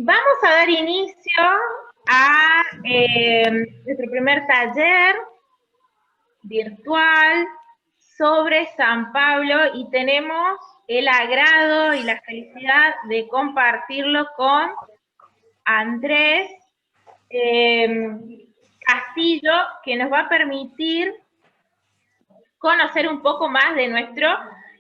Vamos a dar inicio a nuestro primer taller virtual sobre San Pablo y tenemos el agrado y la felicidad de compartirlo con Andrés Castillo, que nos va a permitir conocer un poco más de nuestro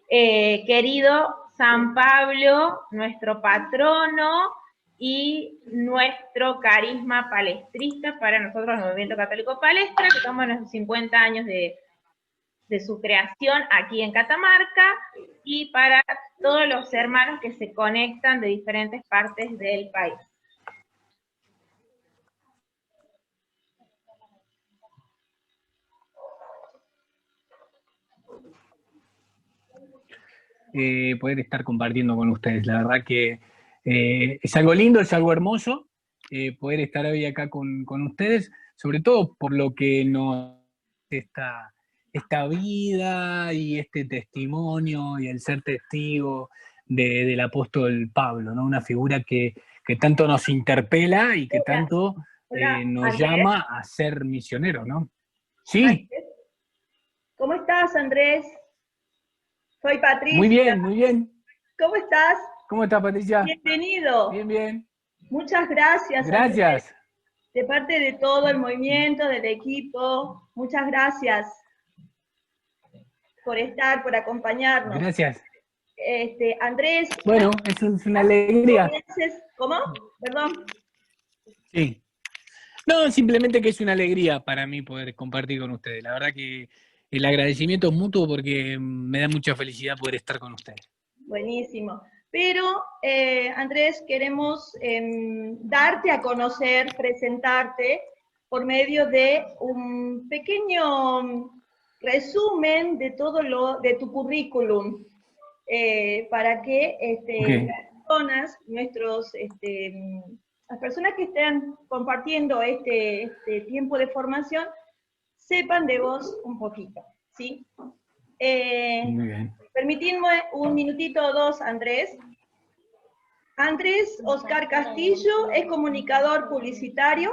querido San Pablo, nuestro patrono y nuestro carisma palestrista para nosotros, el Movimiento Católico Palestra, que estamos en los 50 años de su creación aquí en Catamarca, y para todos los hermanos que se conectan de diferentes partes del país. Poder estar compartiendo con ustedes. La verdad que es algo lindo, es algo hermoso poder estar hoy acá con ustedes, sobre todo por lo que nos esta vida y este testimonio y el ser testigo del apóstol Pablo, ¿no? Una figura que tanto nos interpela y que tanto nos llama a ser misioneros, ¿no? Sí. ¿Cómo estás, Andrés? Soy Patricia. Muy bien, muy bien. ¿Cómo estás? ¿Cómo estás, Patricia? Bienvenido. Bien, bien. Muchas gracias. Gracias. Andrés, de parte de todo el movimiento, del equipo, muchas gracias por estar, por acompañarnos. Gracias. Andrés. Bueno, es una alegría. ¿Cómo? Perdón. Sí. No, simplemente que es una alegría para mí poder compartir con ustedes. La verdad que el agradecimiento es mutuo porque me da mucha felicidad poder estar con ustedes. Buenísimo. Pero, Andrés, queremos darte a conocer, presentarte por medio de un pequeño resumen de todo de tu currículum, para que las personas, las personas que estén compartiendo este tiempo de formación, sepan de vos un poquito, ¿sí? Muy bien. Permitidme un minutito o dos, Andrés. Andrés Oscar Castillo es comunicador publicitario,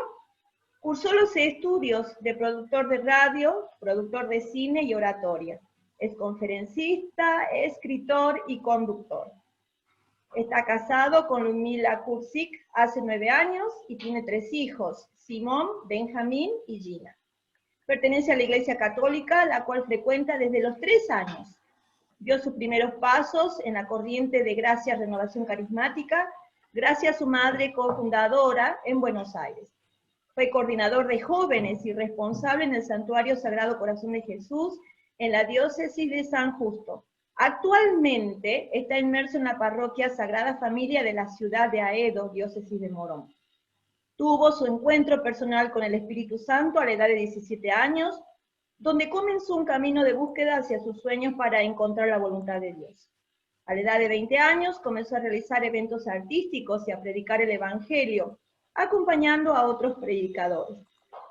cursó los estudios de productor de radio, productor de cine y oratoria. Es conferencista, escritor y conductor. Está casado con Ludmila Kursik hace 9 años y tiene 3 hijos, Simón, Benjamín y Gina. Pertenece a la Iglesia Católica, la cual frecuenta desde los 3 años. Dio sus primeros pasos en la corriente de Gracia Renovación Carismática, gracias a su madre cofundadora en Buenos Aires. Fue coordinador de jóvenes y responsable en el Santuario Sagrado Corazón de Jesús en la diócesis de San Justo. Actualmente está inmerso en la parroquia Sagrada Familia de la ciudad de Aedo, diócesis de Morón. Tuvo su encuentro personal con el Espíritu Santo a la edad de 17 años, donde comenzó un camino de búsqueda hacia sus sueños para encontrar la voluntad de Dios. A la edad de 20 años comenzó a realizar eventos artísticos y a predicar el Evangelio, acompañando a otros predicadores.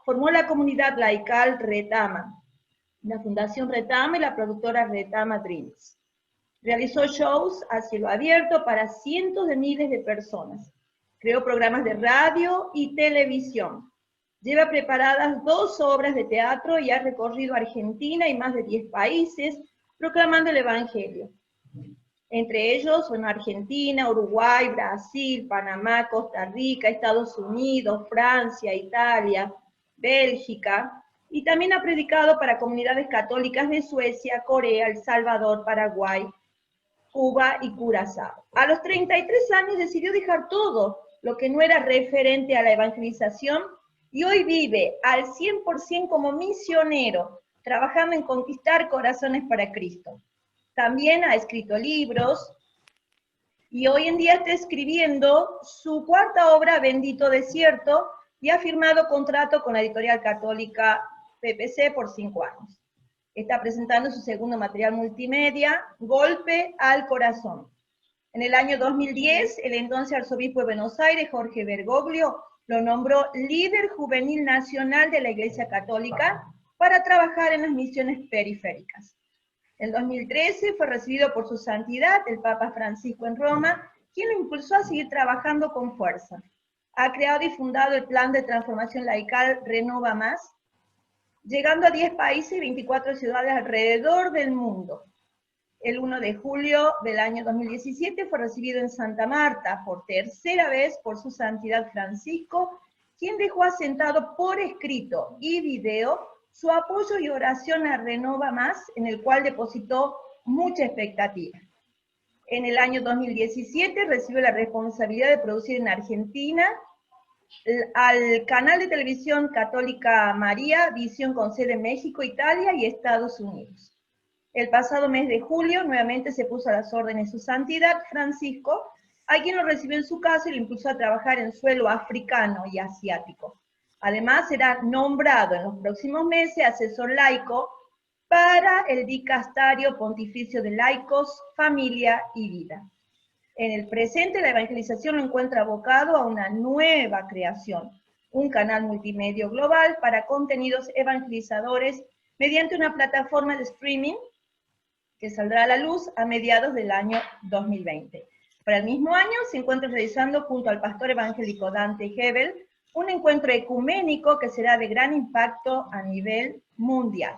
Formó la comunidad laical Retama, la Fundación Retama y la productora Retama Dreams. Realizó shows a cielo abierto para cientos de miles de personas. Creó programas de radio y televisión. Lleva preparadas 2 obras de teatro y ha recorrido Argentina y más de 10 países proclamando el Evangelio. Entre ellos, Argentina, Uruguay, Brasil, Panamá, Costa Rica, Estados Unidos, Francia, Italia, Bélgica, y también ha predicado para comunidades católicas de Suecia, Corea, El Salvador, Paraguay, Cuba y Curazao. A los 33 años decidió dejar todo lo que no era referente a la evangelización y hoy vive al 100% como misionero, trabajando en conquistar corazones para Cristo. También ha escrito libros y hoy en día está escribiendo su 4ª obra, Bendito Desierto, y ha firmado contrato con la editorial católica PPC por 5 años. Está presentando su 2º material multimedia, Golpe al Corazón. En el año 2010, el entonces arzobispo de Buenos Aires, Jorge Bergoglio, lo nombró líder juvenil nacional de la Iglesia Católica para trabajar en las misiones periféricas. En 2013 fue recibido por su santidad, el Papa Francisco, en Roma, quien lo impulsó a seguir trabajando con fuerza. Ha creado y fundado el Plan de Transformación Laical Renova Más, llegando a 10 países y 24 ciudades alrededor del mundo. El 1 de julio del año 2017 fue recibido en Santa Marta por tercera vez por su santidad Francisco, quien dejó asentado por escrito y video su apoyo y oración a Renova Más, en el cual depositó mucha expectativa. En el año 2017 recibió la responsabilidad de producir en Argentina al canal de televisión católica María, Visión con sede en México, Italia y Estados Unidos. El pasado mes de julio nuevamente se puso a las órdenes de su santidad Francisco, a quien lo recibió en su casa y lo impulsó a trabajar en suelo africano y asiático. Además será nombrado en los próximos meses asesor laico para el Dicasterio Pontificio de Laicos, Familia y Vida. En el presente, la evangelización lo encuentra abocado a una nueva creación, un canal multimedia global para contenidos evangelizadores mediante una plataforma de streaming que saldrá a la luz a mediados del año 2020. Para el mismo año se encuentra realizando junto al pastor evangélico Dante Hebel un encuentro ecuménico que será de gran impacto a nivel mundial.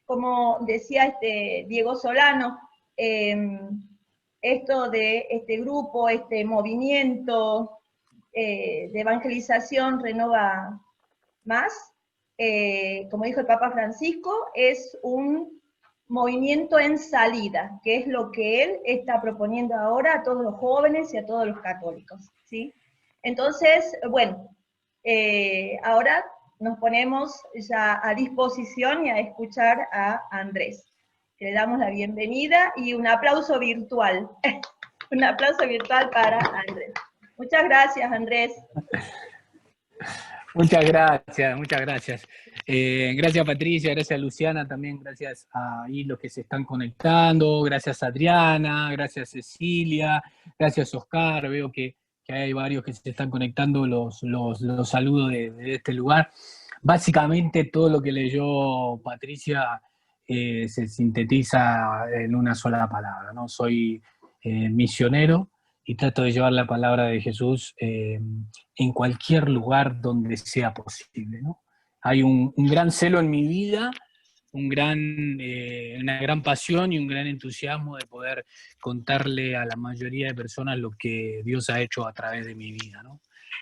Como decía Diego Solano, esto de este grupo, este movimiento de evangelización Renova Más, como dijo el Papa Francisco, es un movimiento en salida, que es lo que él está proponiendo ahora a todos los jóvenes y a todos los católicos, ¿sí? Entonces, bueno, ahora nos ponemos ya a disposición y a escuchar a Andrés. Le damos la bienvenida y un aplauso virtual. Un aplauso virtual para Andrés. Muchas gracias, Andrés. Muchas gracias, muchas gracias. Gracias Patricia, gracias Luciana también, gracias a ahí los que se están conectando, gracias Adriana, gracias Cecilia, gracias Oscar, veo que hay varios que se están conectando, los saludo de este lugar. Básicamente todo lo que leyó Patricia se sintetiza en una sola palabra, ¿no? Soy misionero y trato de llevar la palabra de Jesús en cualquier lugar donde sea posible, ¿no? Hay un gran celo en mi vida, una gran pasión y un gran entusiasmo de poder contarle a la mayoría de personas lo que Dios ha hecho a través de mi vida, ¿no?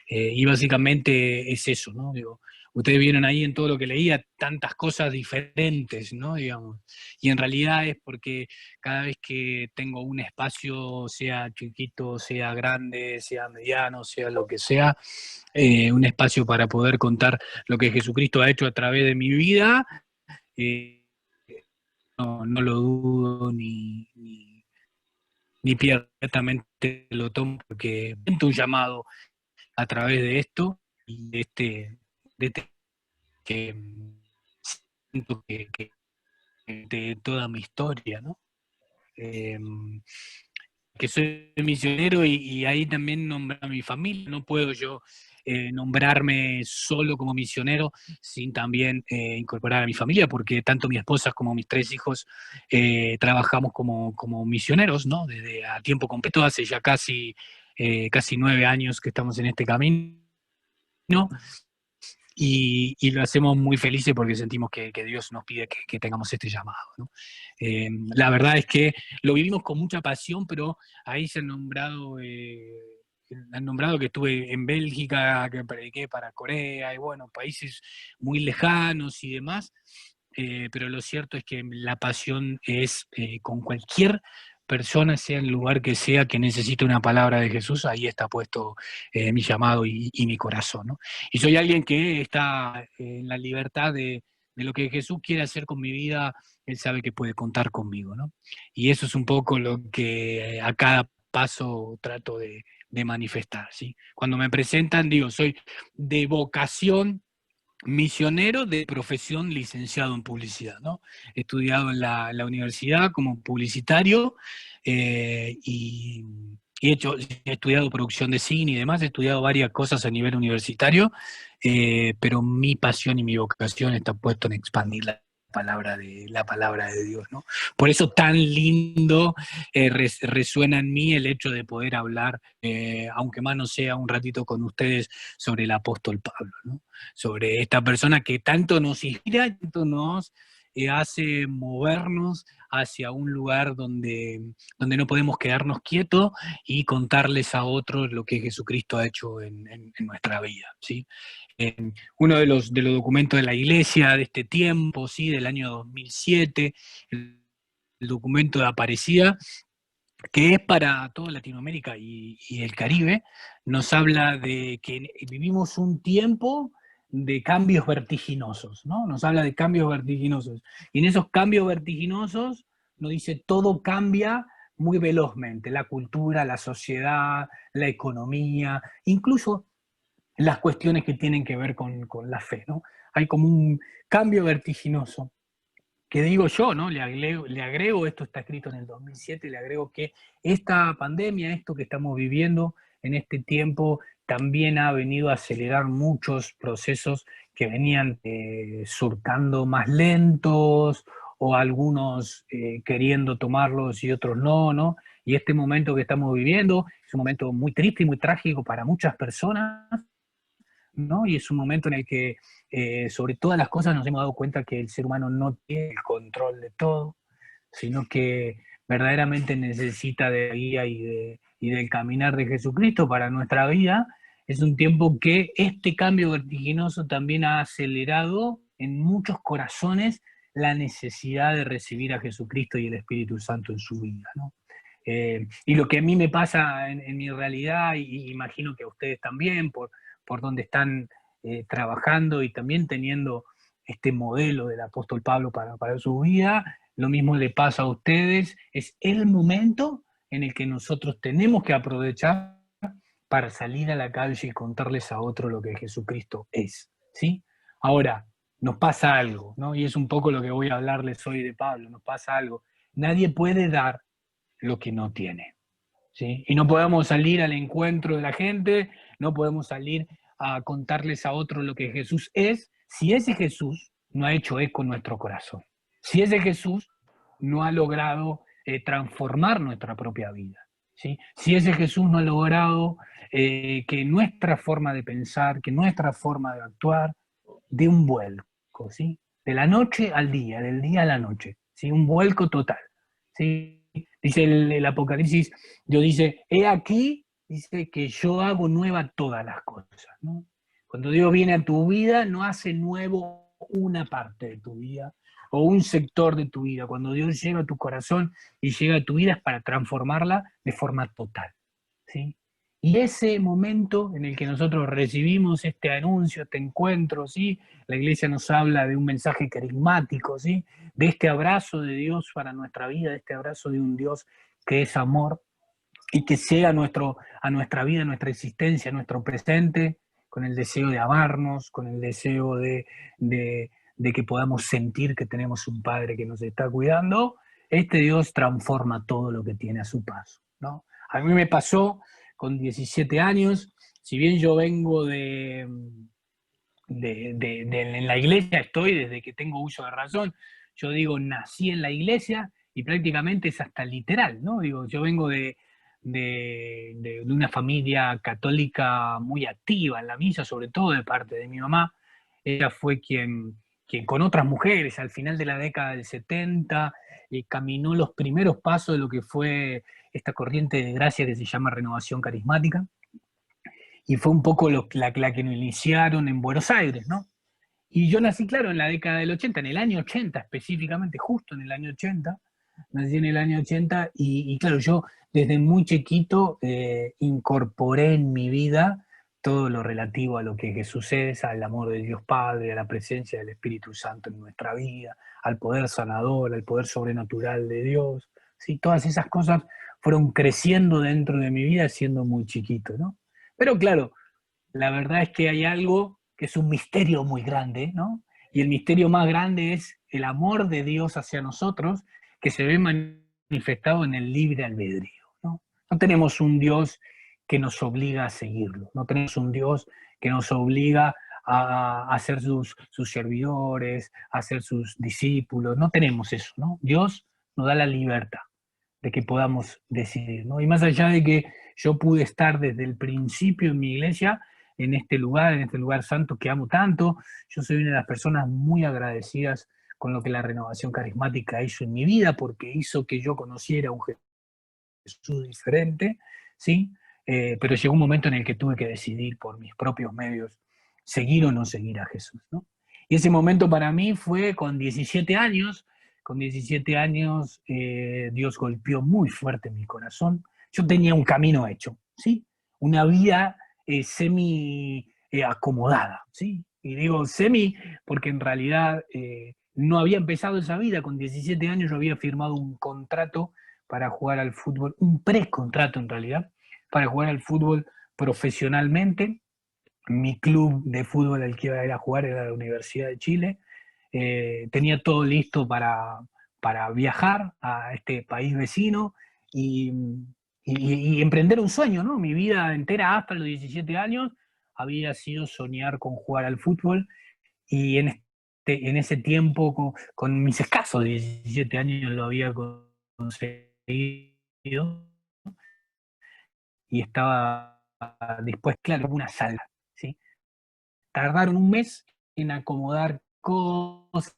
Y básicamente es eso, ¿no? Digo, ustedes vieron ahí en todo lo que leía tantas cosas diferentes, ¿no? Digamos. Y en realidad es porque cada vez que tengo un espacio, sea chiquito, sea grande, sea mediano, sea lo que sea, un espacio para poder contar lo que Jesucristo ha hecho a través de mi vida, no lo dudo ni inmediatamente lo tomo, porque siento un llamado a través de esto y de este que siento que de toda mi historia, ¿no? Que soy misionero y ahí también nombrar a mi familia. No puedo yo nombrarme solo como misionero sin también incorporar a mi familia, porque tanto mi esposa como mis 3 hijos trabajamos como misioneros, ¿no? Desde a tiempo completo, hace ya casi 9 años que estamos en este camino, y lo hacemos muy felices porque sentimos que Dios nos pide que tengamos este llamado, ¿no? La verdad es que lo vivimos con mucha pasión, pero ahí se han nombrado que estuve en Bélgica, que prediqué para Corea, y bueno, países muy lejanos y demás, pero lo cierto es que la pasión es con cualquier persona, sea el lugar que sea, que necesite una palabra de Jesús, ahí está puesto mi llamado y mi corazón, ¿no? Y soy alguien que está en la libertad de lo que Jesús quiere hacer con mi vida. Él sabe que puede contar conmigo, ¿no? Y eso es un poco lo que a cada paso trato de manifestar, ¿sí? Cuando me presentan, digo, soy de vocación misionero, de profesión licenciado en publicidad, ¿no? He estudiado en la universidad como publicitario y he estudiado producción de cine y demás, he estudiado varias cosas a nivel universitario, pero mi pasión y mi vocación está puesto en expandir la la palabra de Dios, ¿no? Por eso tan lindo resuena en mí el hecho de poder hablar, aunque más no sea un ratito con ustedes, sobre el apóstol Pablo, ¿no? Sobre esta persona que tanto nos inspira, tanto nos hace movernos hacia un lugar donde no podemos quedarnos quietos y contarles a otros lo que Jesucristo ha hecho en nuestra vida, ¿sí? Uno de los documentos de la Iglesia de este tiempo, ¿sí? Del año 2007, el documento de Aparecida, que es para toda Latinoamérica y el Caribe, nos habla de que vivimos un tiempo de cambios vertiginosos, ¿no? Nos habla de cambios vertiginosos. Y en esos cambios vertiginosos nos dice todo cambia muy velozmente, la cultura, la sociedad, la economía, incluso las cuestiones que tienen que ver con la fe, ¿no? Hay como un cambio vertiginoso, que digo yo, ¿no? Le agrego, esto está escrito en el 2007, le agrego que esta pandemia, esto que estamos viviendo en este tiempo, también ha venido a acelerar muchos procesos que venían surcando más lentos, o algunos queriendo tomarlos y otros no, ¿no? Y este momento que estamos viviendo es un momento muy triste y muy trágico para muchas personas, ¿no? Y es un momento en el que sobre todas las cosas nos hemos dado cuenta que el ser humano no tiene el control de todo, sino que verdaderamente necesita de la guía y del caminar de Jesucristo para nuestra vida. Es un tiempo que este cambio vertiginoso también ha acelerado en muchos corazones la necesidad de recibir a Jesucristo y el Espíritu Santo en su vida, ¿no? Y lo que a mí me pasa en mi realidad, y imagino que a ustedes también, por donde están trabajando y también teniendo este modelo del apóstol Pablo para su vida, lo mismo le pasa a ustedes. Es el momento en el que nosotros tenemos que aprovechar para salir a la calle y contarles a otro lo que Jesucristo es, ¿sí? Ahora, nos pasa algo, ¿no? Y es un poco lo que voy a hablarles hoy de Pablo, nos pasa algo. Nadie puede dar lo que no tiene, ¿sí? Y no podemos salir al encuentro de la gente, no podemos salir a contarles a otros lo que Jesús es, si ese Jesús no ha hecho eco en nuestro corazón, si ese Jesús no ha logrado transformar nuestra propia vida, ¿sí? Si ese Jesús no ha logrado que nuestra forma de pensar, que nuestra forma de actuar dé un vuelco, ¿sí? De la noche al día, del día a la noche, ¿sí? Un vuelco total, ¿sí? Dice el Apocalipsis, Dios dice, he aquí, dice que yo hago nueva todas las cosas, ¿no? Cuando Dios viene a tu vida, no hace nuevo una parte de tu vida o un sector de tu vida. Cuando Dios llega a tu corazón y llega a tu vida es para transformarla de forma total, ¿sí? Y ese momento en el que nosotros recibimos este anuncio, este encuentro, ¿sí? La iglesia nos habla de un mensaje carismático, ¿sí? De este abrazo de Dios para nuestra vida, de este abrazo de un Dios que es amor y que llega a nuestra vida, a nuestra existencia, a nuestro presente, con el deseo de amarnos, con el deseo de que podamos sentir que tenemos un Padre que nos está cuidando. Este Dios transforma todo lo que tiene a su paso, ¿no? A mí me pasó con 17 años, si bien yo vengo en la iglesia, estoy desde que tengo uso de razón, yo digo, nací en la iglesia y prácticamente es hasta literal, ¿no? Digo, yo vengo de una familia católica muy activa en la misa, sobre todo de parte de mi mamá. Ella fue quien con otras mujeres al final de la década del 70 caminó los primeros pasos de lo que fue esta corriente de gracia que se llama Renovación Carismática, y fue un poco la que nos iniciaron en Buenos Aires, ¿no? Y yo nací, claro, en la década del 80, en el año 80 específicamente, justo en el año 80, nací en el año 80, y claro, yo desde muy chiquito incorporé en mi vida todo lo relativo a lo que Jesús es, al amor de Dios Padre, a la presencia del Espíritu Santo en nuestra vida, al poder sanador, al poder sobrenatural de Dios, ¿sí? Todas esas cosas fueron creciendo dentro de mi vida siendo muy chiquito, ¿no? Pero claro, la verdad es que hay algo que es un misterio muy grande, ¿no? Y el misterio más grande es el amor de Dios hacia nosotros, que se ve manifestado en el libre albedrío, ¿no? No tenemos un Dios que nos obliga a seguirlo, no tenemos un Dios que nos obliga a ser sus servidores, a ser sus discípulos. No tenemos eso, ¿no? Dios nos da la libertad de que podamos decidir, ¿no? Y más allá de que yo pude estar desde el principio en mi iglesia, en este lugar santo que amo tanto, yo soy una de las personas muy agradecidas con lo que la renovación carismática hizo en mi vida, porque hizo que yo conociera un Jesús diferente, ¿sí? Pero llegó un momento en el que tuve que decidir por mis propios medios seguir o no seguir a Jesús, ¿no? Y ese momento para mí fue con 17 años. Con 17 años Dios golpeó muy fuerte mi corazón. Yo tenía un camino hecho, ¿sí? Una vida semi acomodada, ¿sí? Y digo semi porque en realidad no había empezado esa vida. Con 17 años yo había firmado un contrato para jugar al fútbol, un precontrato en realidad, para jugar al fútbol profesionalmente. Mi club de fútbol al que iba a ir a jugar era la Universidad de Chile. Tenía todo listo para viajar a este país vecino y emprender un sueño, ¿no? Mi vida entera hasta los 17 años había sido soñar con jugar al fútbol, y en ese tiempo, con mis escasos 17 años, lo había conseguido y estaba dispuesto, claro, una sala, ¿sí? Tardaron un mes en acomodar cosas,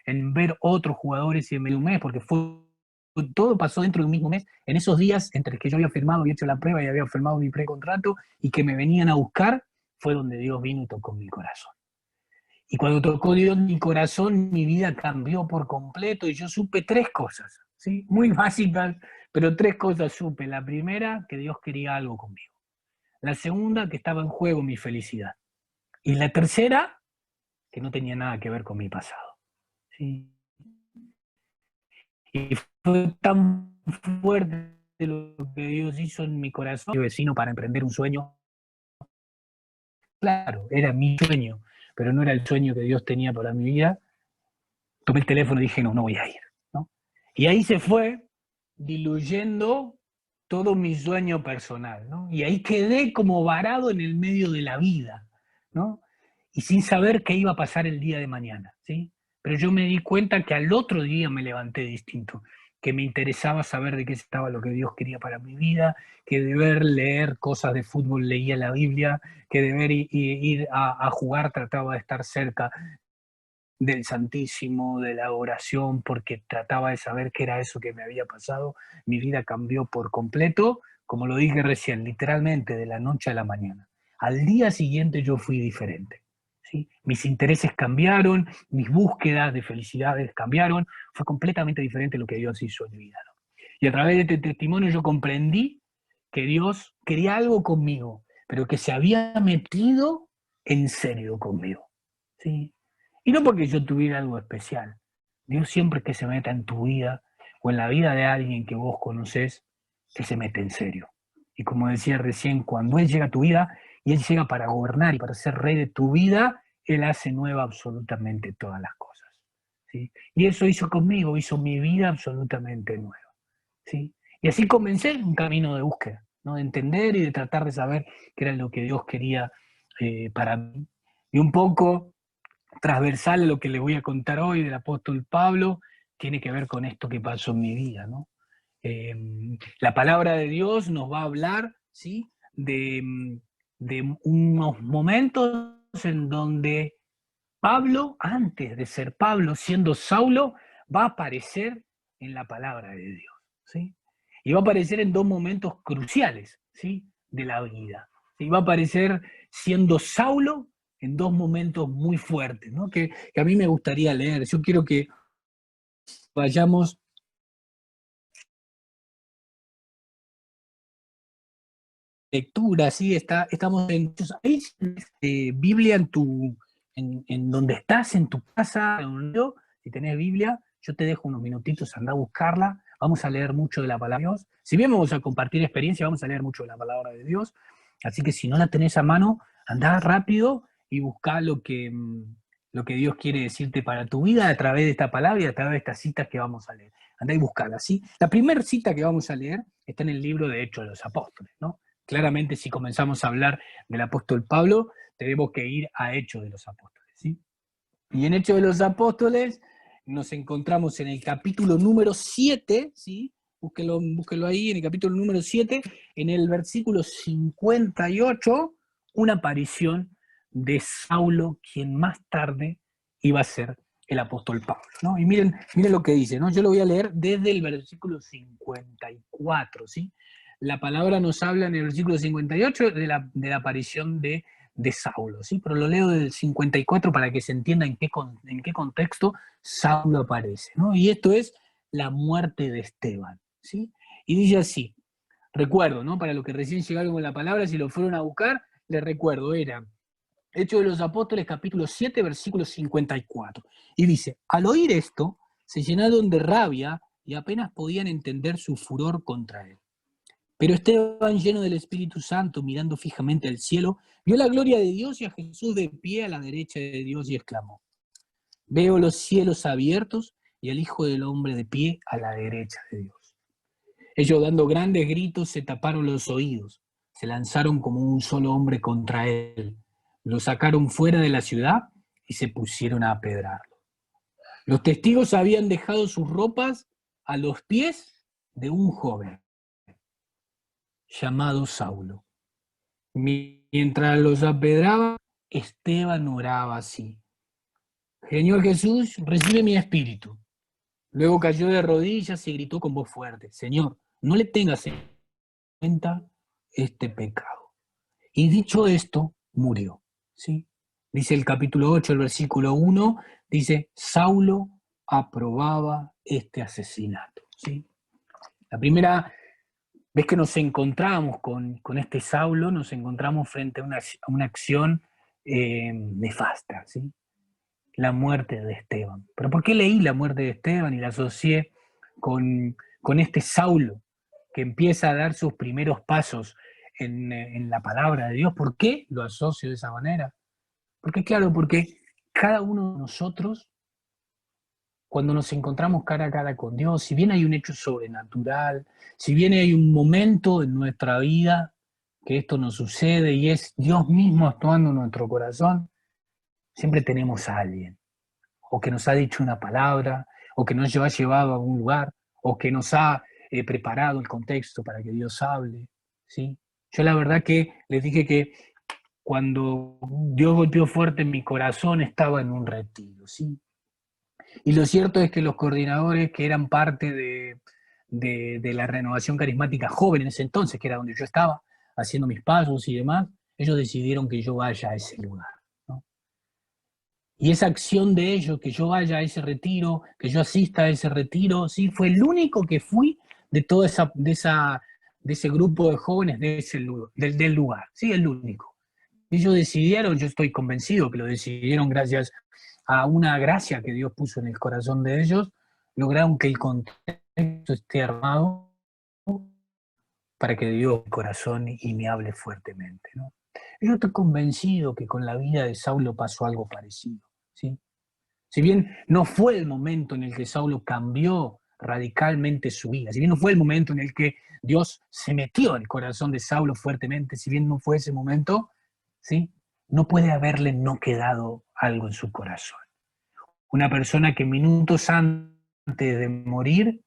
en ver otros jugadores, y en medio de un mes, porque todo pasó dentro de un mismo mes. En esos días entre que yo había firmado, había hecho la prueba y había firmado mi precontrato, y que me venían a buscar, fue donde Dios vino y tocó mi corazón. Y cuando tocó Dios mi corazón, mi vida cambió por completo, y yo supe tres cosas, ¿sí? Muy básicas, pero tres cosas supe. La primera, que Dios quería algo conmigo. La segunda, que estaba en juego mi felicidad. Y la tercera, que no tenía nada que ver con mi pasado, ¿sí? Y fue tan fuerte lo que Dios hizo en mi corazón, mi vecino, para emprender un sueño. Claro, era mi sueño, pero no era el sueño que Dios tenía para mi vida. Tomé el teléfono y dije, no voy a ir, ¿no? Y ahí se fue diluyendo todo mi sueño personal, ¿no? Y ahí quedé como varado en el medio de la vida, ¿no? Y sin saber qué iba a pasar el día de mañana, ¿sí? Pero yo me di cuenta que al otro día me levanté distinto, que me interesaba saber de qué estaba lo que Dios quería para mi vida, que de ver leer cosas de fútbol leía la Biblia, que de ver ir a jugar trataba de estar cerca del Santísimo, de la oración, porque trataba de saber qué era eso que me había pasado. Mi vida cambió por completo, como lo dije recién, literalmente de la noche a la mañana. Al día siguiente yo fui diferente, ¿sí? Mis intereses cambiaron, mis búsquedas de felicidades cambiaron, fue completamente diferente lo que Dios hizo en mi vida, ¿no? Y a través de este testimonio yo comprendí que Dios quería algo conmigo, pero que se había metido en serio conmigo, ¿sí? Y no porque yo tuviera algo especial. Dios siempre que se meta en tu vida o en la vida de alguien que vos conocés, que se mete en serio. Y como decía recién, cuando Él llega a tu vida y Él llega para gobernar y para ser rey de tu vida, Él hace nueva absolutamente todas las cosas, ¿sí? Y eso hizo conmigo, hizo mi vida absolutamente nueva, ¿sí? Y así comencé un camino de búsqueda, ¿no? De entender y de tratar de saber qué era lo que Dios quería para mí. Y un poco transversal a lo que les voy a contar hoy del apóstol Pablo, tiene que ver con esto que pasó en mi vida, ¿no? La palabra de Dios nos va a hablar, ¿sí? de unos momentos en donde Pablo, antes de ser Pablo, siendo Saulo, va a aparecer en la palabra de Dios, ¿sí? Y va a aparecer en dos momentos cruciales, ¿sí? De la vida. Y va a aparecer siendo Saulo en dos momentos muy fuertes, ¿no? Que a mí me gustaría leer. Yo quiero que vayamos lectura, ¿sí? Estamos en Biblia en donde estás, en tu casa, si tenés Biblia, yo te dejo unos minutitos, anda a buscarla, vamos a leer mucho de la palabra de Dios. Si bien vamos a compartir experiencia, vamos a leer mucho de la palabra de Dios, así que si no la tenés a mano, andá rápido y buscá lo que Dios quiere decirte para tu vida a través de esta palabra y a través de estas citas que vamos a leer. Andá y buscala, ¿sí? La primera cita que vamos a leer está en el libro de Hechos de los Apóstoles, ¿no? claramente si comenzamos a hablar del apóstol Pablo, tenemos que ir a Hechos de los Apóstoles, ¿sí? Y en Hechos de los Apóstoles nos encontramos en el capítulo número 7, ¿sí? Búsquelo ahí, en el capítulo número 7, en el versículo 58, una aparición de Saulo, quien más tarde iba a ser el apóstol Pablo, ¿no? Y miren lo que dice, ¿no? Yo lo voy a leer desde el versículo 54, ¿sí? La palabra nos habla en el versículo 58 de la aparición de Saulo, ¿sí? Pero lo leo del 54 para que se entienda en qué contexto Saulo aparece, ¿no? Y esto es la muerte de Esteban, ¿sí? Y dice así, recuerdo, ¿no? Para los que recién llegaron con la palabra, si lo fueron a buscar, les recuerdo, era Hechos de los Apóstoles, capítulo 7, versículo 54. Y dice, al oír esto, se llenaron de rabia y apenas podían entender su furor contra él. Pero Esteban, lleno del Espíritu Santo, mirando fijamente al cielo, vio la gloria de Dios y a Jesús de pie a la derecha de Dios y exclamó, veo los cielos abiertos y al Hijo del Hombre de pie a la derecha de Dios. Ellos, dando grandes gritos, se taparon los oídos, se lanzaron como un solo hombre contra él, lo sacaron fuera de la ciudad y se pusieron a apedrearlo. Los testigos habían dejado sus ropas a los pies de un joven llamado Saulo. Mientras los apedreaba, Esteban oraba así: Señor Jesús, recibe mi espíritu. Luego cayó de rodillas y gritó con voz fuerte: Señor, no le tengas en cuenta este pecado. Y dicho esto, murió, ¿sí? Dice el capítulo 8, el versículo 1, dice, Saulo aprobaba este asesinato, ¿sí? La primera vez que nos encontramos con este Saulo, nos encontramos frente a una acción nefasta, ¿sí? La muerte de Esteban. ¿Pero por qué leí la muerte de Esteban y la asocié con este Saulo que empieza a dar sus primeros pasos en la palabra de Dios? ¿Por qué lo asocio de esa manera? Porque cada uno de nosotros, cuando nos encontramos cara a cara con Dios, si bien hay un hecho sobrenatural, si bien hay un momento en nuestra vida que esto nos sucede y es Dios mismo actuando en nuestro corazón, siempre tenemos a alguien, o que nos ha dicho una palabra, o que nos ha llevado a algún lugar, o que nos ha preparado el contexto para que Dios hable, ¿sí? Yo la verdad que les dije que cuando Dios golpeó fuerte en mi corazón estaba en un retiro, ¿sí? Y lo cierto es que los coordinadores que eran parte de la renovación carismática joven en ese entonces, que era donde yo estaba, haciendo mis pasos y demás, ellos decidieron que yo vaya a ese lugar, ¿no? Y esa acción de ellos, que yo vaya a ese retiro, que yo asista a ese retiro, sí, fue el único que fui de ese grupo de jóvenes del lugar, sí, el único. Ellos decidieron, yo estoy convencido que lo decidieron gracias a una gracia que Dios puso en el corazón de ellos, lograron que el contexto esté armado para que Dios mi corazón y me hable fuertemente, ¿no? Yo estoy convencido que con la vida de Saulo pasó algo parecido, ¿sí? Si bien no fue el momento en el que Saulo cambió radicalmente su vida, si bien no fue el momento en el que Dios se metió en el corazón de Saulo fuertemente, si bien no fue ese momento, ¿sí? No puede haberle no quedado algo en su corazón. Una persona que minutos antes de morir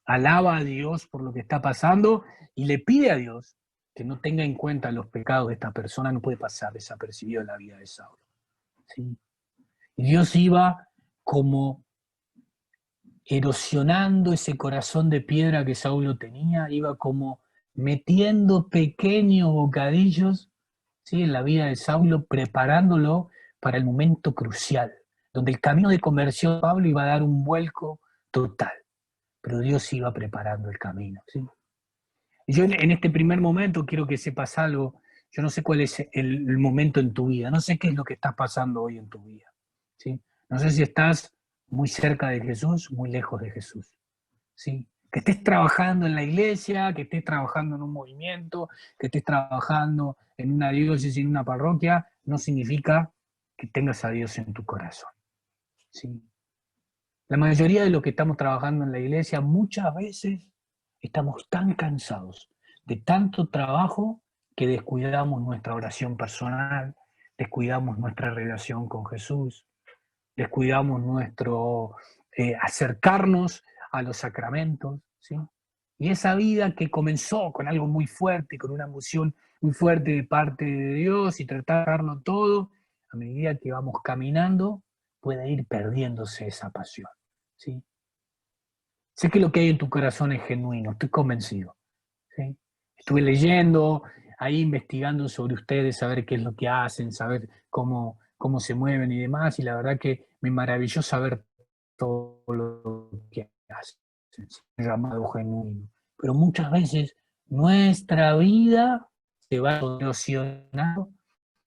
alaba a Dios por lo que está pasando y le pide a Dios que no tenga en cuenta los pecados de esta persona, no puede pasar desapercibido en la vida de Saulo, ¿sí? Y Dios iba como erosionando ese corazón de piedra que Saulo tenía, iba como metiendo pequeños bocadillos, ¿sí?, en la vida de Saulo, preparándolo para el momento crucial, donde el camino de conversión de Pablo iba a dar un vuelco total, pero Dios iba preparando el camino, ¿sí? Y yo en este primer momento quiero que sepas algo. Yo no sé cuál es el momento en tu vida, no sé qué es lo que está pasando hoy en tu vida, ¿sí? No sé si estás muy cerca de Jesús, muy lejos de Jesús, ¿sí? Que estés trabajando en la iglesia, que estés trabajando en un movimiento, que estés trabajando en una diócesis, en una parroquia, no significa que tengas a Dios en tu corazón, ¿sí? La mayoría de los que estamos trabajando en la iglesia muchas veces estamos tan cansados de tanto trabajo que descuidamos nuestra oración personal, descuidamos nuestra relación con Jesús, descuidamos nuestro acercarnos a los sacramentos, ¿sí? Y esa vida que comenzó con algo muy fuerte, con una emoción muy fuerte de parte de Dios y tratarlo todo, a medida que vamos caminando, puede ir perdiéndose esa pasión, ¿sí? Sé que lo que hay en tu corazón es genuino, estoy convencido, ¿sí? Estuve leyendo, ahí investigando sobre ustedes, saber qué es lo que hacen, saber cómo se mueven y demás, y la verdad que me maravilló saber todo lo que hacen, un llamado genuino. Pero muchas veces nuestra vida se va erosionando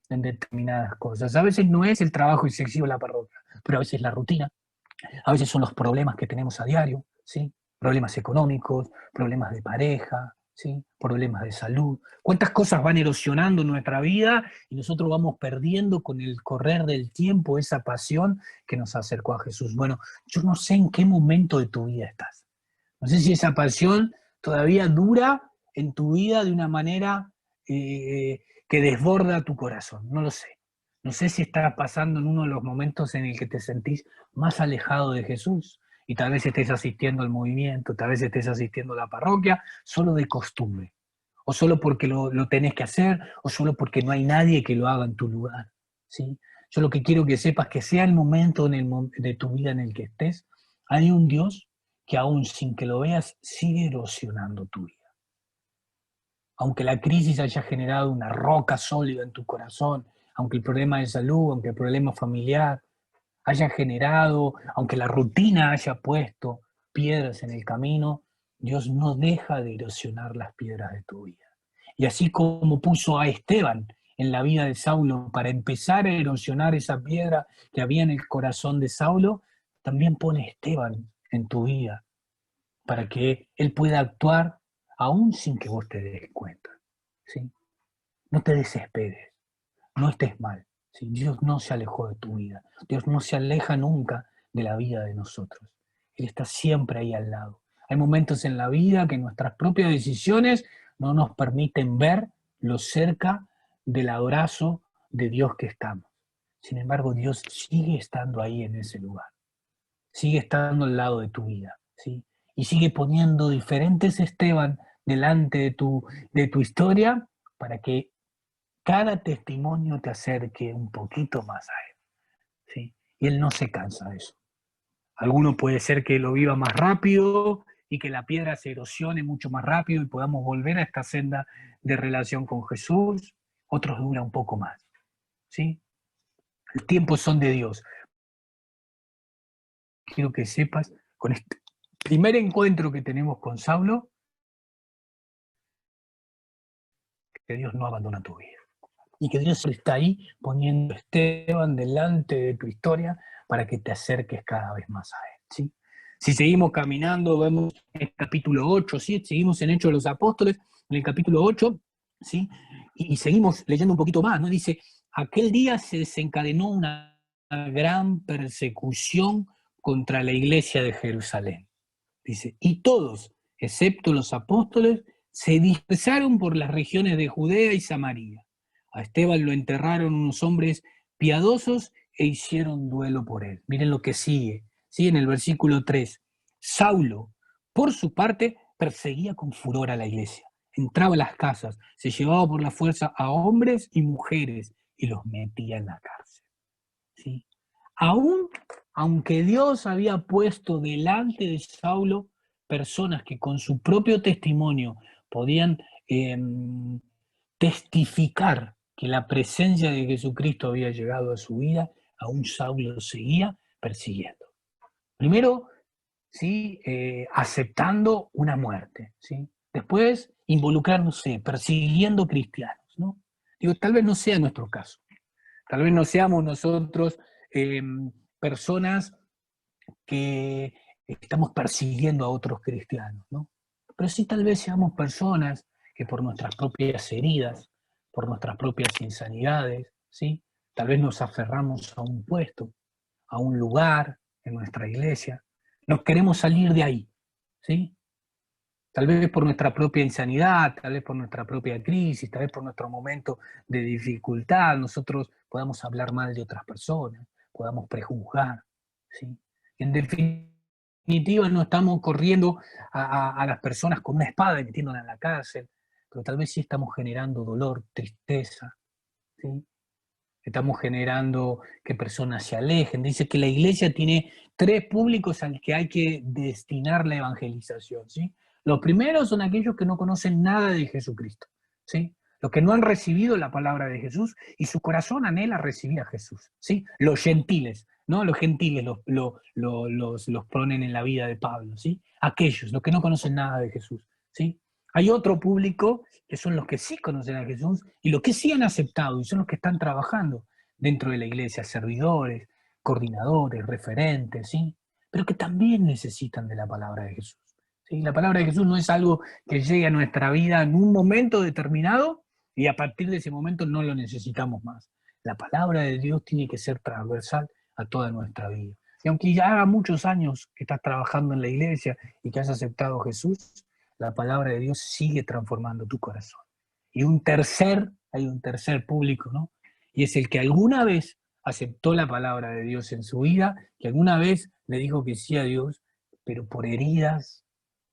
en determinadas cosas. A veces no es el trabajo excesivo en la parroquia, pero a veces la rutina, a veces son los problemas que tenemos a diario, ¿sí? Problemas económicos, problemas de pareja, ¿sí? Problemas de salud. ¿Cuántas cosas van erosionando nuestra vida y nosotros vamos perdiendo con el correr del tiempo esa pasión que nos acercó a Jesús? Bueno, yo no sé en qué momento de tu vida estás. No sé si esa pasión todavía dura en tu vida de una manera que desborda tu corazón. No lo sé. No sé si estás pasando en uno de los momentos en el que te sentís más alejado de Jesús y tal vez estés asistiendo al movimiento, tal vez estés asistiendo a la parroquia solo de costumbre, o solo porque lo tenés que hacer, o solo porque no hay nadie que lo haga en tu lugar, ¿sí? Yo lo que quiero que sepas que sea el momento de tu vida en el que estés, hay un Dios que aún sin que lo veas sigue erosionando tu vida. Aunque la crisis haya generado una roca sólida en tu corazón, aunque el problema de salud, aunque el problema familiar haya generado, aunque la rutina haya puesto piedras en el camino, Dios no deja de erosionar las piedras de tu vida. Y así como puso a Esteban en la vida de Saulo para empezar a erosionar esa piedra que había en el corazón de Saulo, también pone a Esteban en tu vida para que él pueda actuar aún sin que vos te des cuenta, ¿sí? No te desesperes, no estés mal, ¿sí? Dios no se alejó de tu vida, Dios no se aleja nunca de la vida de nosotros. Él está siempre ahí al lado. Hay momentos en la vida que nuestras propias decisiones no nos permiten ver lo cerca del abrazo de Dios que estamos. Sin embargo, Dios sigue estando ahí en ese lugar, sigue estando al lado de tu vida, ¿sí? Y sigue poniendo diferentes Esteban delante de tu historia para que cada testimonio te acerque un poquito más a Él, ¿sí? Y Él no se cansa de eso. Alguno puede ser que lo viva más rápido y que la piedra se erosione mucho más rápido y podamos volver a esta senda de relación con Jesús. Otros dura un poco más, ¿sí? Los tiempos son de Dios. Quiero que sepas, con este primer encuentro que tenemos con Saulo, que Dios no abandona tu vida. Y que Dios está ahí poniendo a Esteban delante de tu historia para que te acerques cada vez más a Él, ¿sí? Si seguimos caminando, vemos el capítulo 8, ¿sí? Seguimos en Hechos de los Apóstoles, en el capítulo 8, ¿sí? Y seguimos leyendo un poquito más, ¿no? Dice, aquel día se desencadenó una gran persecución contra la iglesia de Jerusalén. Dice, y todos, excepto los apóstoles, se dispersaron por las regiones de Judea y Samaria. A Esteban lo enterraron unos hombres piadosos e hicieron duelo por él. Miren lo que sigue. Sigue en el versículo 3. Saulo, por su parte, perseguía con furor a la iglesia. Entraba a las casas, se llevaba por la fuerza a hombres y mujeres y los metía en la cárcel, ¿sí? Aunque Dios había puesto delante de Saulo personas que con su propio testimonio podían testificar que la presencia de Jesucristo había llegado a su vida, aún Saulo seguía persiguiendo. Primero, ¿sí? Aceptando una muerte, ¿sí? Después, involucrándose, persiguiendo cristianos, ¿no? Digo, tal vez no sea nuestro caso. Tal vez no seamos nosotros personas que estamos persiguiendo a otros cristianos, ¿no? Pero sí tal vez seamos personas que por nuestras propias heridas, por nuestras propias insanidades, ¿sí? Tal vez nos aferramos a un puesto, a un lugar en nuestra iglesia, nos queremos salir de ahí, ¿sí? Tal vez por nuestra propia insanidad, tal vez por nuestra propia crisis, tal vez por nuestro momento de dificultad, nosotros podamos hablar mal de otras personas, podamos prejuzgar, ¿sí? En definitiva, no estamos corriendo a las personas con una espada y metiéndolas en la cárcel, pero tal vez sí estamos generando dolor, tristeza, ¿sí? Estamos generando que personas se alejen. Dice que la iglesia tiene 3 públicos al que hay que destinar la evangelización, ¿sí? Los primeros son aquellos que no conocen nada de Jesucristo, ¿sí? Los que no han recibido la palabra de Jesús y su corazón anhela recibir a Jesús, ¿sí? Los gentiles, ¿no? Los gentiles los ponen en la vida de Pablo, ¿sí? Aquellos, los que no conocen nada de Jesús, ¿sí? Hay otro público que son los que sí conocen a Jesús y los que sí han aceptado y son los que están trabajando dentro de la iglesia, servidores, coordinadores, referentes, ¿sí? Pero que también necesitan de la palabra de Jesús, ¿sí? La palabra de Jesús no es algo que llegue a nuestra vida en un momento determinado y a partir de ese momento no lo necesitamos más. La palabra de Dios tiene que ser transversal a toda nuestra vida. Y aunque ya haga muchos años que estás trabajando en la iglesia y que has aceptado a Jesús, la palabra de Dios sigue transformando tu corazón. Y hay un tercer público, ¿no? Y es el que alguna vez aceptó la palabra de Dios en su vida, que alguna vez le dijo que sí a Dios, pero por heridas,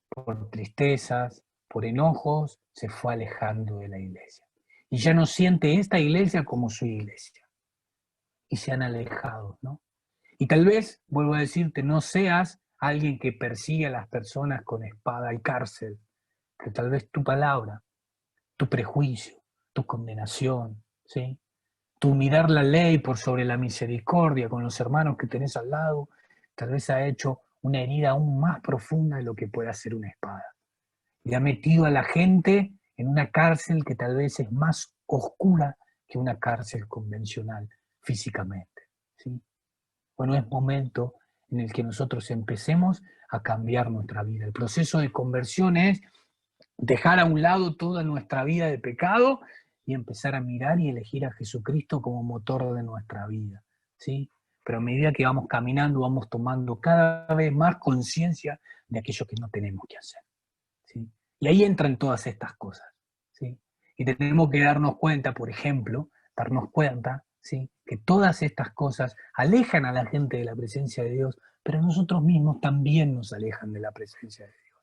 por tristezas, por enojos, se fue alejando de la iglesia. Y ya no siente esta iglesia como su iglesia. Y se han alejado, ¿no? Y tal vez, vuelvo a decirte, no seas alguien que persigue a las personas con espada y cárcel, pero tal vez tu palabra, tu prejuicio, tu condenación, ¿sí? Tu mirar la ley por sobre la misericordia con los hermanos que tenés al lado, tal vez ha hecho una herida aún más profunda de lo que puede hacer una espada. Y ha metido a la gente en una cárcel que tal vez es más oscura que una cárcel convencional físicamente, ¿sí? Bueno, es momento en el que nosotros empecemos a cambiar nuestra vida. El proceso de conversión es dejar a un lado toda nuestra vida de pecado y empezar a mirar y elegir a Jesucristo como motor de nuestra vida, ¿sí? Pero a medida que vamos caminando, vamos tomando cada vez más conciencia de aquello que no tenemos que hacer, ¿sí? Y ahí entran todas estas cosas, ¿sí? Y tenemos que darnos cuenta, por ejemplo, ¿sí? Que todas estas cosas alejan a la gente de la presencia de Dios, pero nosotros mismos también nos alejan de la presencia de Dios.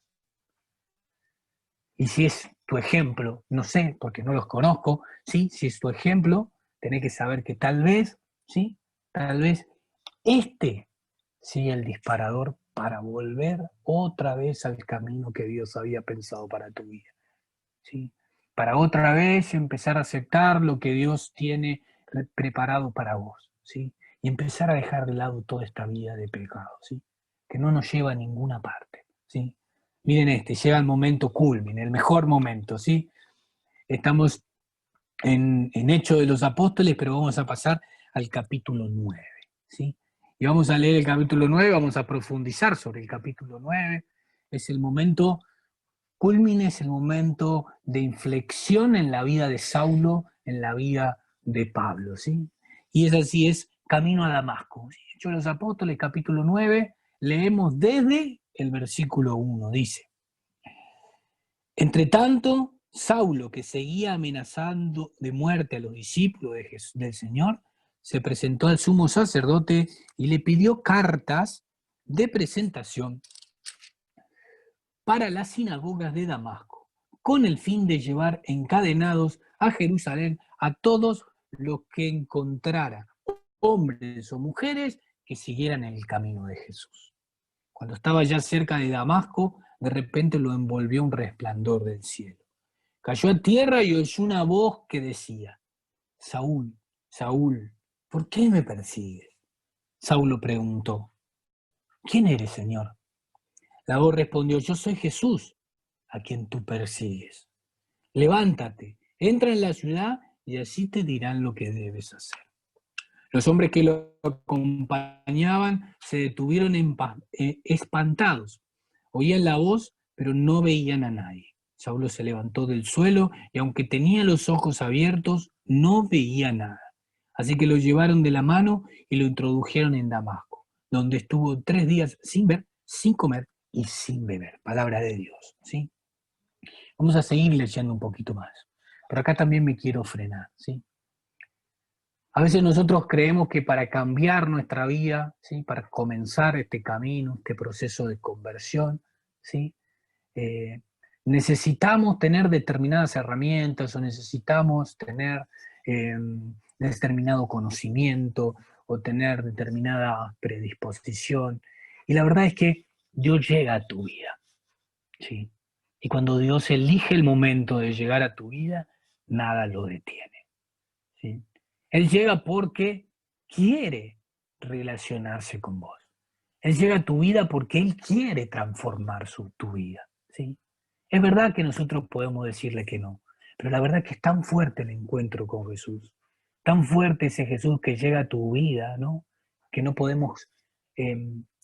Y si es tu ejemplo, no sé, porque no los conozco, ¿sí? Si es tu ejemplo, tenés que saber que tal vez, ¿sí? Tal vez este sea el disparador para volver otra vez al camino que Dios había pensado para tu vida, ¿sí? Para otra vez empezar a aceptar lo que Dios tiene preparado para vos, ¿sí? Y empezar a dejar de lado toda esta vida de pecado, ¿sí? Que no nos lleva a ninguna parte, ¿sí? Miren llega el momento culmine, el mejor momento, ¿sí? Estamos en Hechos de los Apóstoles, pero vamos a pasar al capítulo 9, ¿sí? Y vamos a leer el capítulo 9, vamos a profundizar sobre el capítulo 9. Es el momento culmine, es el momento de inflexión en la vida de Saulo, en la vida de Pablo, ¿sí? Y es así, es camino a Damasco, ¿sí? Hechos de los Apóstoles, capítulo 9, leemos desde el versículo 1, dice: Entre tanto, Saulo, que seguía amenazando de muerte a los discípulos del Señor, se presentó al sumo sacerdote y le pidió cartas de presentación para las sinagogas de Damasco, con el fin de llevar encadenados a Jerusalén a todos los que encontrara, hombres o mujeres, que siguieran el camino de Jesús. Cuando estaba ya cerca de Damasco, de repente lo envolvió un resplandor del cielo. Cayó a tierra y oyó una voz que decía: Saúl, Saúl, ¿por qué me persigues? Saulo preguntó: ¿Quién eres, Señor? La voz respondió: Yo soy Jesús, a quien tú persigues. Levántate, entra en la ciudad y así te dirán lo que debes hacer. Los hombres que lo acompañaban se detuvieron espantados. Oían la voz, pero no veían a nadie. Saulo se levantó del suelo y aunque tenía los ojos abiertos, no veía nada. Así que lo llevaron de la mano y lo introdujeron en Damasco, donde estuvo 3 días sin ver, sin comer y sin beber. Palabra de Dios, ¿sí? Vamos a seguir leyendo un poquito más. Pero acá también me quiero frenar, ¿sí? A veces nosotros creemos que para cambiar nuestra vida, ¿sí? Para comenzar este camino, este proceso de conversión, ¿sí? Eh, necesitamos tener determinadas herramientas o necesitamos tener determinado conocimiento o tener determinada predisposición. Y la verdad es que Dios llega a tu vida, ¿sí? Y cuando Dios elige el momento de llegar a tu vida, nada lo detiene, ¿sí? Él llega porque quiere relacionarse con vos. Él llega a tu vida porque Él quiere transformar tu vida, ¿sí? Es verdad que nosotros podemos decirle que no, pero la verdad es que es tan fuerte el encuentro con Jesús, tan fuerte ese Jesús que llega a tu vida, ¿no? Que no podemos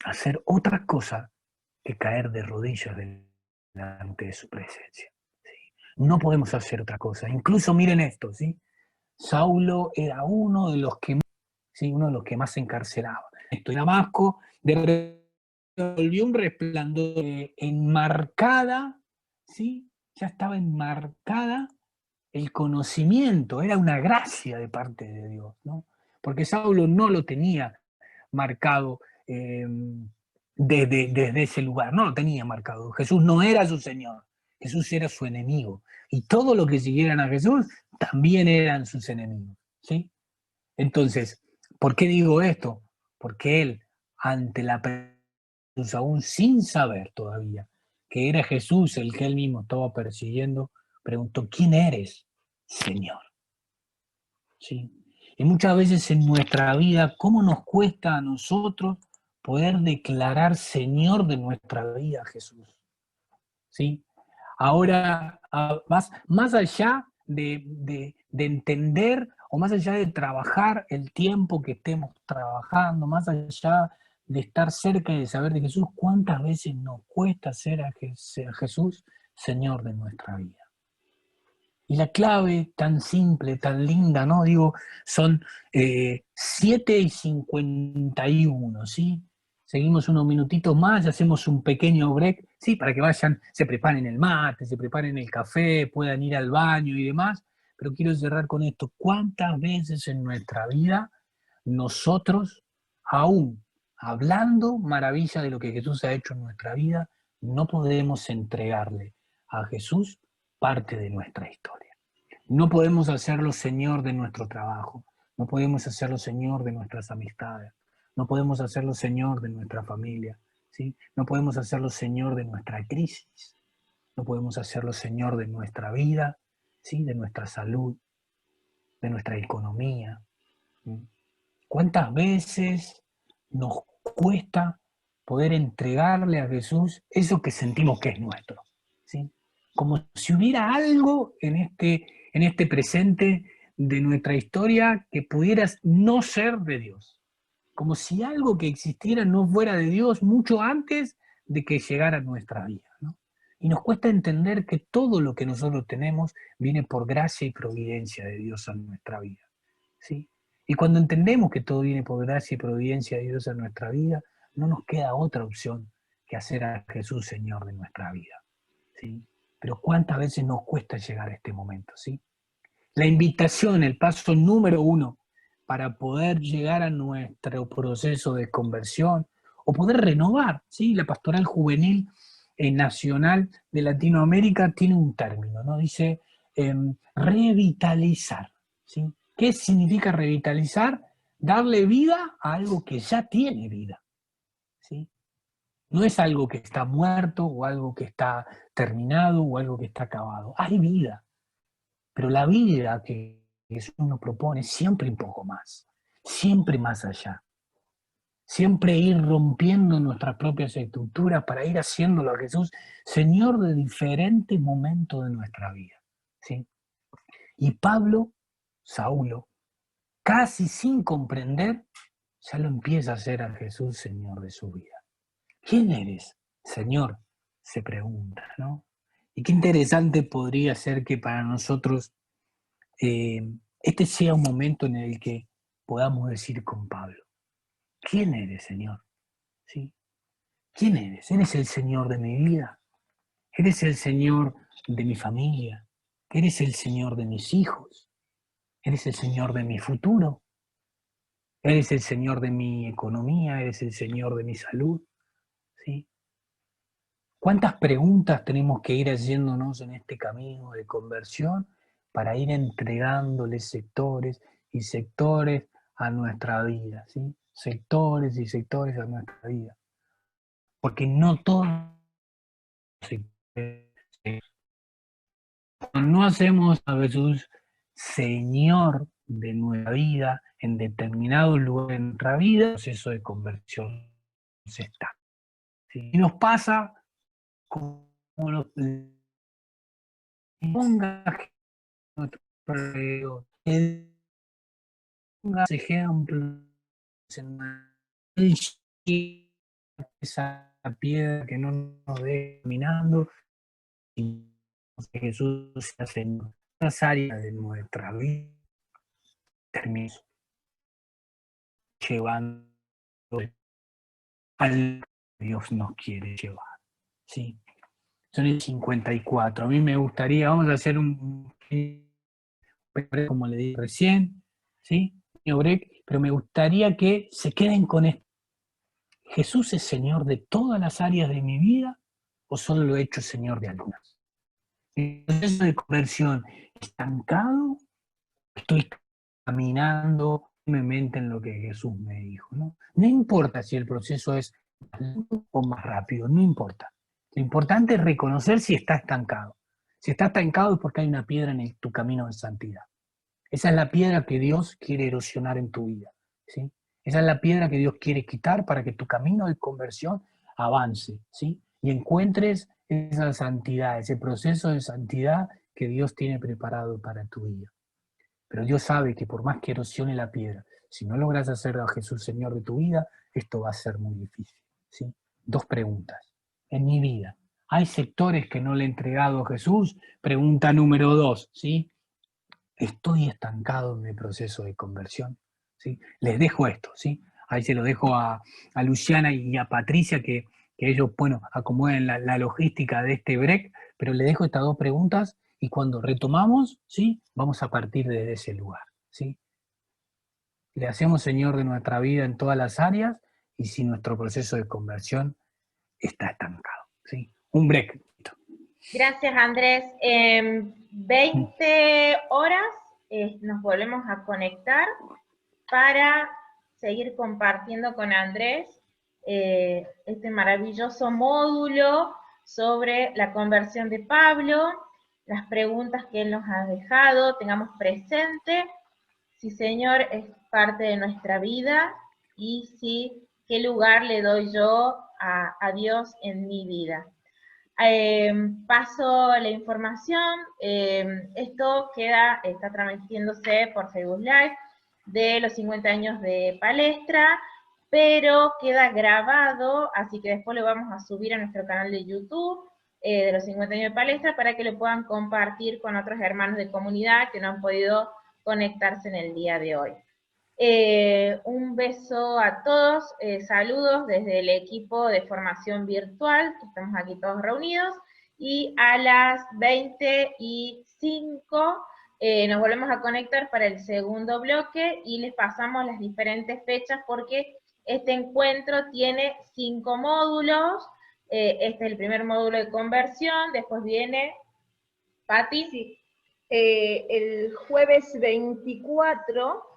hacer otra cosa que caer de rodillas delante de su presencia, ¿sí? No podemos hacer otra cosa. Incluso miren esto, ¿sí? Saulo era uno de los que, ¿sí? Uno de los que más se encarcelaba. Esto en Damasco, volvió un resplandor enmarcada, ¿sí? Ya estaba enmarcada el conocimiento, era una gracia de parte de Dios, ¿no? Porque Saulo no lo tenía marcado desde ese lugar, no lo tenía marcado. Jesús no era su Señor, Jesús era su enemigo. Y todos los que siguieran a Jesús también eran sus enemigos, ¿sí? Entonces, ¿por qué digo esto? Porque él, ante la presencia, aún sin saber todavía que era Jesús el que él mismo estaba persiguiendo, preguntó, ¿quién eres, Señor? ¿Sí? Y muchas veces en nuestra vida, ¿cómo nos cuesta a nosotros poder declarar Señor de nuestra vida a Jesús? ¿Sí? Ahora, más allá de entender o más allá de trabajar el tiempo que estemos trabajando, más allá de estar cerca y de saber de Jesús, ¿cuántas veces nos cuesta ser a Jesús Señor de nuestra vida? Y la clave tan simple, tan linda, ¿no? Digo, son 7:51, ¿sí? Seguimos unos minutitos más y hacemos un pequeño break, ¿sí? Para que vayan, se preparen el mate, se preparen el café, puedan ir al baño y demás. Pero quiero cerrar con esto. ¿Cuántas veces en nuestra vida nosotros, aún hablando maravilla de lo que Jesús ha hecho en nuestra vida, no podemos entregarle a Jesús parte de nuestra historia? No podemos hacerlo Señor de nuestro trabajo, no podemos hacerlo Señor de nuestras amistades, no podemos hacerlo Señor de nuestra familia, ¿sí? No podemos hacerlo Señor de nuestra crisis, no podemos hacerlo Señor de nuestra vida, ¿sí? De nuestra salud, de nuestra economía. ¿Sí? ¿Cuántas veces nos cuesta poder entregarle a Jesús eso que sentimos que es nuestro? ¿Sí? Como si hubiera algo en este presente de nuestra historia que pudiera no ser de Dios. Como si algo que existiera no fuera de Dios mucho antes de que llegara a nuestra vida, ¿no? Y nos cuesta entender que todo lo que nosotros tenemos viene por gracia y providencia de Dios en nuestra vida, ¿sí? Y cuando entendemos que todo viene por gracia y providencia de Dios en nuestra vida, no nos queda otra opción que hacer a Jesús Señor de nuestra vida, ¿sí? Pero ¿cuántas veces nos cuesta llegar a este momento, ¿sí? La invitación, el paso número 1 para poder llegar a nuestro proceso de conversión o poder renovar, ¿sí? La pastoral juvenil nacional de Latinoamérica tiene un término, ¿no? Dice revitalizar, ¿sí? ¿Qué significa revitalizar? Darle vida a algo que ya tiene vida, ¿sí? No es algo que está muerto o algo que está terminado o algo que está acabado. Hay vida, pero la vida que Jesús nos propone es siempre un poco más, siempre más allá. Siempre ir rompiendo nuestras propias estructuras para ir haciéndolo a Jesús Señor de diferentes momentos de nuestra vida, ¿sí? Y Pablo, Saulo, casi sin comprender, ya lo empieza a hacer a Jesús Señor de su vida. ¿Quién eres, Señor? Se pregunta, ¿no? Y qué interesante podría ser que para nosotros este sea un momento en el que podamos decir con Pablo, ¿quién eres, Señor? ¿Sí? ¿Quién eres? ¿Eres el Señor de mi vida? ¿Eres el Señor de mi familia, eres el Señor de mis hijos, eres el Señor de mi futuro, eres el Señor de mi economía, eres el Señor de mi salud, ¿sí? ¿Cuántas preguntas tenemos que ir haciéndonos en este camino de conversión para ir entregándole sectores y sectores a nuestra vida, ¿sí? Sectores y sectores a nuestra vida. Porque no todos no hacemos a Jesús Señor de nuestra vida en determinado lugar de nuestra vida, el proceso de conversión se está. ¿Sí? Y nos pasa como los ponga nuestro alrededor, ponga ejemplos en esa piedra que no nos deja caminando y Jesús se hace en otras áreas de nuestra vida, termina llevando al que Dios nos quiere llevar. ¿Sí? Son el 54. A mí me gustaría, vamos a hacer un como le dije recién, ¿sí? Pero me gustaría que se queden con esto. ¿Jesús es Señor de todas las áreas de mi vida o solo lo he hecho Señor de algunas? ¿El proceso de conversión estancado? ¿Estoy caminando firmemente en lo que Jesús me dijo? No importa si el proceso es más lento o más rápido, no importa. Lo importante es reconocer si está estancado. Si está estancado es porque hay una piedra en tu camino de santidad. Esa es la piedra que Dios quiere erosionar en tu vida, ¿sí? Esa es la piedra que Dios quiere quitar para que tu camino de conversión avance, ¿sí? Y encuentres esa santidad, ese proceso de santidad que Dios tiene preparado para tu vida. Pero Dios sabe que por más que erosione la piedra, si no logras hacer a Jesús Señor de tu vida, esto va a ser muy difícil, ¿sí? 2 preguntas. En mi vida, ¿hay sectores que no le he entregado a Jesús? Pregunta número 2, ¿sí? ¿Estoy estancado en mi proceso de conversión? ¿Sí? Les dejo esto, ¿sí? Ahí se lo dejo a Luciana y a Patricia que ellos, bueno, acomoden la logística de este break, pero les dejo estas 2 preguntas y cuando retomamos, ¿sí? Vamos a partir desde ese lugar, ¿sí? Le hacemos Señor de nuestra vida en todas las áreas y si nuestro proceso de conversión está estancado, ¿sí? Un break. Gracias, Andrés. 20 horas nos volvemos a conectar para seguir compartiendo con Andrés este maravilloso módulo sobre la conversión de Pablo, las preguntas que él nos ha dejado, tengamos presente si Señor es parte de nuestra vida y si qué lugar le doy yo a Dios en mi vida. Paso la información, esto está transmitiéndose por Facebook Live de los 50 años de Palestra, pero queda grabado, así que después lo vamos a subir a nuestro canal de YouTube de los 50 años de Palestra para que lo puedan compartir con otros hermanos de comunidad que no han podido conectarse en el día de hoy. Un beso a todos, saludos desde el equipo de formación virtual, que estamos aquí todos reunidos, y a las 20:05 nos volvemos a conectar para el segundo bloque y les pasamos las diferentes fechas porque este encuentro tiene 5 módulos, este es el primer módulo de conversión, después viene, Pati. Sí. El jueves 24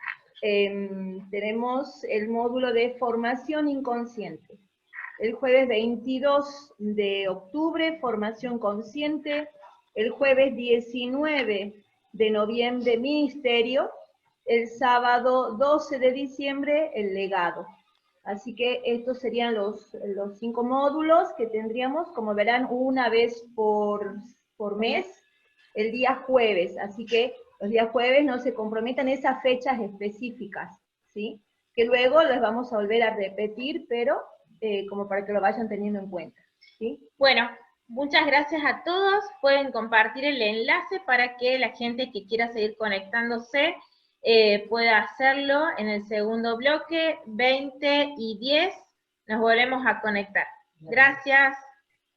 tenemos el módulo de formación inconsciente. El jueves 22 de octubre, formación consciente. El jueves 19 de noviembre, ministerio. El sábado 12 de diciembre, el legado. Así que estos serían los 5 módulos que tendríamos, como verán, una vez por mes, el día jueves. Así que los días jueves no se comprometan esas fechas específicas, ¿sí? Que luego les vamos a volver a repetir, pero como para que lo vayan teniendo en cuenta, ¿sí? Bueno, muchas gracias a todos. Pueden compartir el enlace para que la gente que quiera seguir conectándose pueda hacerlo en el segundo bloque, 20:10. Nos volvemos a conectar. Gracias.